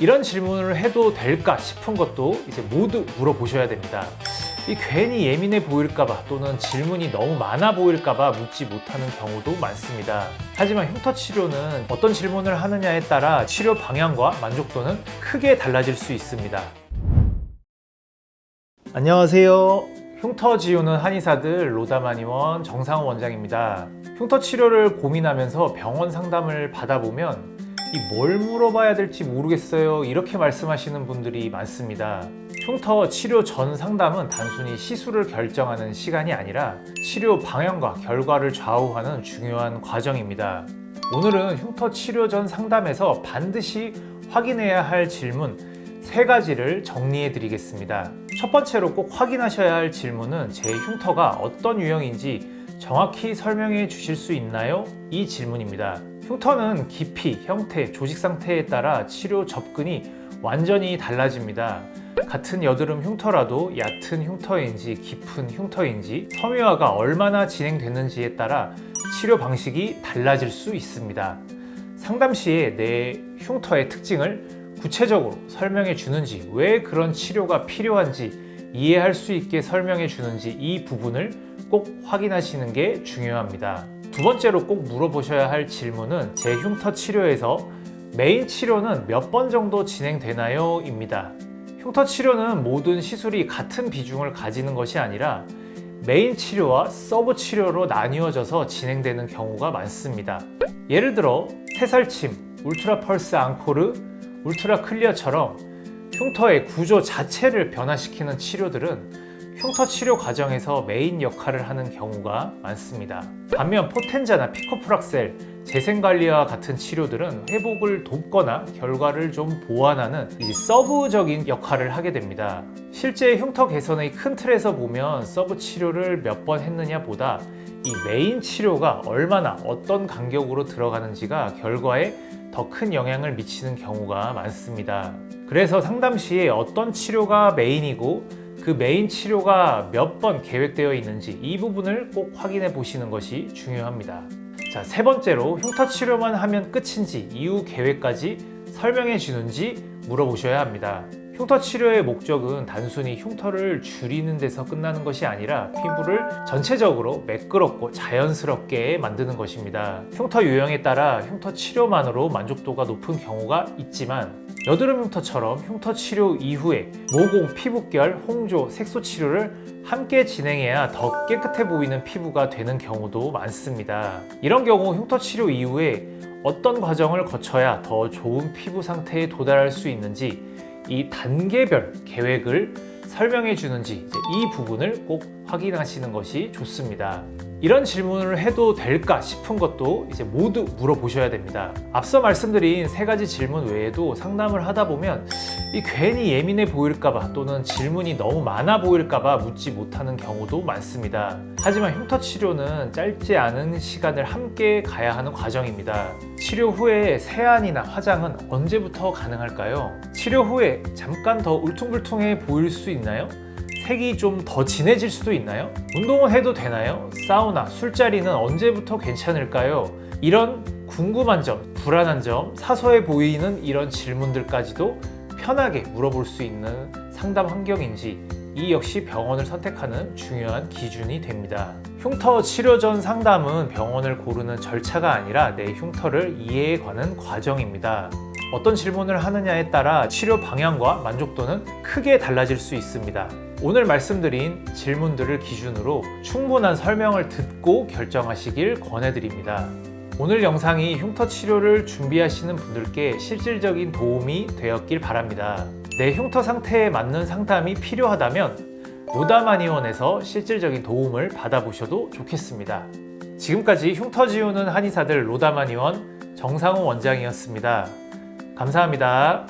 이런 질문을 해도 될까 싶은 것도 이제 모두 물어보셔야 됩니다. 이 괜히 예민해 보일까봐 또는 질문이 너무 많아 보일까봐 묻지 못하는 경우도 많습니다. 하지만 흉터 치료는 어떤 질문을 하느냐에 따라 치료 방향과 만족도는 크게 달라질 수 있습니다. 안녕하세요. 흉터 지우는 한의사들 로다마니원 정상훈 원장입니다. 흉터 치료를 고민하면서 병원 상담을 받아보면 뭘 물어봐야 될지 모르겠어요, 이렇게 말씀하시는 분들이 많습니다. 흉터 치료 전 상담은 단순히 시술을 결정하는 시간이 아니라 치료 방향과 결과를 좌우하는 중요한 과정입니다. 오늘은 흉터 치료 전 상담에서 반드시 확인해야 할 질문 3가지를 정리해 드리겠습니다. 첫 번째로 꼭 확인하셔야 할 질문은 제 흉터가 어떤 유형인지 정확히 설명해 주실 수 있나요? 이 질문입니다. 흉터는 깊이, 형태, 조직 상태에 따라 치료 접근이 완전히 달라집니다. 같은 여드름 흉터라도 얕은 흉터인지 깊은 흉터인지 섬유화가 얼마나 진행됐는지에 따라 치료 방식이 달라질 수 있습니다. 상담 시에 내 흉터의 특징을 구체적으로 설명해 주는지, 왜 그런 치료가 필요한지 이해할 수 있게 설명해 주는지 이 부분을 꼭 확인하시는 게 중요합니다. 두 번째로 꼭 물어보셔야 할 질문은 제 흉터 치료에서 메인 치료는 몇 번 정도 진행되나요? 입니다. 흉터 치료는 모든 시술이 같은 비중을 가지는 것이 아니라 메인 치료와 서브 치료로 나뉘어져서 진행되는 경우가 많습니다. 예를 들어 새살침, 울트라 펄스 앙코르, 울트라 클리어처럼 흉터의 구조 자체를 변화시키는 치료들은 흉터 치료 과정에서 메인 역할을 하는 경우가 많습니다. 반면 포텐자나 피코프락셀, 재생관리와 같은 치료들은 회복을 돕거나 결과를 좀 보완하는 서브적인 역할을 하게 됩니다. 실제 흉터 개선의 큰 틀에서 보면 서브 치료를 몇 번 했느냐 보다 이 메인 치료가 얼마나 어떤 간격으로 들어가는지가 결과에 더 큰 영향을 미치는 경우가 많습니다. 그래서 상담 시에 어떤 치료가 메인이고 그 메인 치료가 몇 번 계획되어 있는지 이 부분을 꼭 확인해 보시는 것이 중요합니다. 자, 3번째로 흉터 치료만 하면 끝인지 이후 계획까지 설명해 주는지 물어보셔야 합니다. 흉터 치료의 목적은 단순히 흉터를 줄이는 데서 끝나는 것이 아니라 피부를 전체적으로 매끄럽고 자연스럽게 만드는 것입니다. 흉터 유형에 따라 흉터 치료만으로 만족도가 높은 경우가 있지만 여드름 흉터처럼 흉터 치료 이후에 모공, 피부결, 홍조, 색소 치료를 함께 진행해야 더 깨끗해 보이는 피부가 되는 경우도 많습니다. 이런 경우 흉터 치료 이후에 어떤 과정을 거쳐야 더 좋은 피부 상태에 도달할 수 있는지 이 단계별 계획을 설명해 주는지 이 부분을 꼭 확인하시는 것이 좋습니다. 이런 질문을 해도 될까 싶은 것도 모두 물어보셔야 됩니다. 앞서 말씀드린 3가지 질문 외에도 상담을 하다 보면 괜히 예민해 보일까봐 또는 질문이 너무 많아 보일까봐 묻지 못하는 경우도 많습니다. 하지만 흉터 치료는 짧지 않은 시간을 함께 가야 하는 과정입니다. 치료 후에 세안이나 화장은 언제부터 가능할까요? 치료 후에 잠깐 더 울퉁불퉁해 보일 수 있나요? 색이 좀 더 진해질 수도 있나요? 운동은 해도 되나요? 사우나, 술자리는 언제부터 괜찮을까요? 이런 궁금한 점, 불안한 점, 사소해 보이는 이런 질문들까지도 편하게 물어볼 수 있는 상담 환경인지 이 역시 병원을 선택하는 중요한 기준이 됩니다. 흉터 치료 전 상담은 병원을 고르는 절차가 아니라 내 흉터를 이해해 가는 과정입니다. 어떤 질문을 하느냐에 따라 치료 방향과 만족도는 크게 달라질 수 있습니다. 오늘 말씀드린 질문들을 기준으로 충분한 설명을 듣고 결정하시길 권해드립니다. 오늘 영상이 흉터 치료를 준비하시는 분들께 실질적인 도움이 되었길 바랍니다. 내 흉터 상태에 맞는 상담이 필요하다면 로다마니원에서 실질적인 도움을 받아보셔도 좋겠습니다. 지금까지 흉터 지우는 한의사들 로다마니원 정상훈 원장이었습니다. 감사합니다.